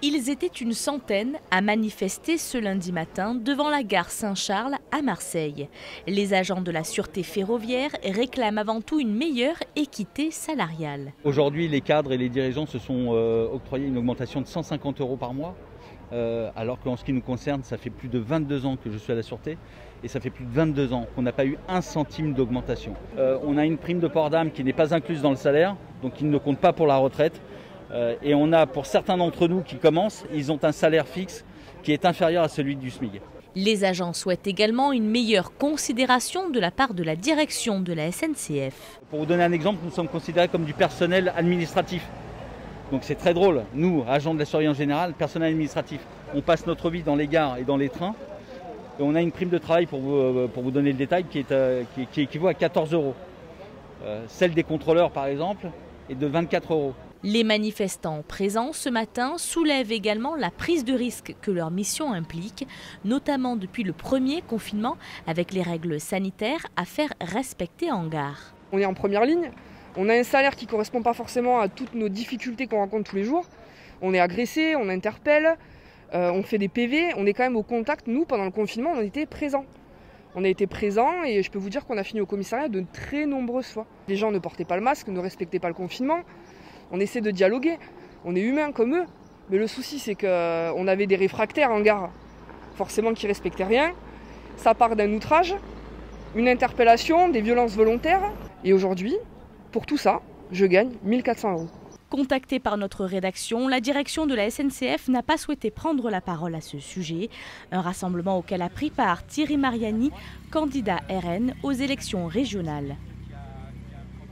Ils étaient une centaine à manifester ce lundi matin devant la gare Saint-Charles à Marseille. Les agents de la sûreté ferroviaire réclament avant tout une meilleure équité salariale. Aujourd'hui, les cadres et les dirigeants se sont octroyés une augmentation de 150 € par mois, alors qu'en ce qui nous concerne, ça fait plus de 22 ans que je suis à la sûreté et ça fait plus de 22 ans qu'on n'a pas eu un centime d'augmentation. On a une prime de port d'âme qui n'est pas incluse dans le salaire, donc qui ne compte pas pour la retraite. Et on a, pour certains d'entre nous qui commencent, ils ont un salaire fixe qui est inférieur à celui du SMIC. Les agents souhaitent également une meilleure considération de la part de la direction de la SNCF. Pour vous donner un exemple, nous sommes considérés comme du personnel administratif. Donc c'est très drôle. Nous, agents de la surveillance générale, personnel administratif, on passe notre vie dans les gares et dans les trains. Et on a une prime de travail, pour vous donner le détail, qui équivaut à 14 €. Celle des contrôleurs, par exemple, est de 24 €. Les manifestants présents ce matin soulèvent également la prise de risque que leur mission implique, notamment depuis le premier confinement avec les règles sanitaires à faire respecter en gare. On est en première ligne, on a un salaire qui ne correspond pas forcément à toutes nos difficultés qu'on rencontre tous les jours. On est agressé, on interpelle, on fait des PV, on est quand même au contact. Nous, pendant le confinement, on était présents. On a été présents et je peux vous dire qu'on a fini au commissariat de très nombreuses fois. Les gens ne portaient pas le masque, ne respectaient pas le confinement. On essaie de dialoguer, on est humains comme eux, mais le souci c'est qu'on avait des réfractaires en gare, forcément qui respectaient rien. Ça part d'un outrage, une interpellation, des violences volontaires. Et aujourd'hui, pour tout ça, je gagne 1 400 €. Contactée par notre rédaction, la direction de la SNCF n'a pas souhaité prendre la parole à ce sujet. Un rassemblement auquel a pris part Thierry Mariani, candidat RN aux élections régionales.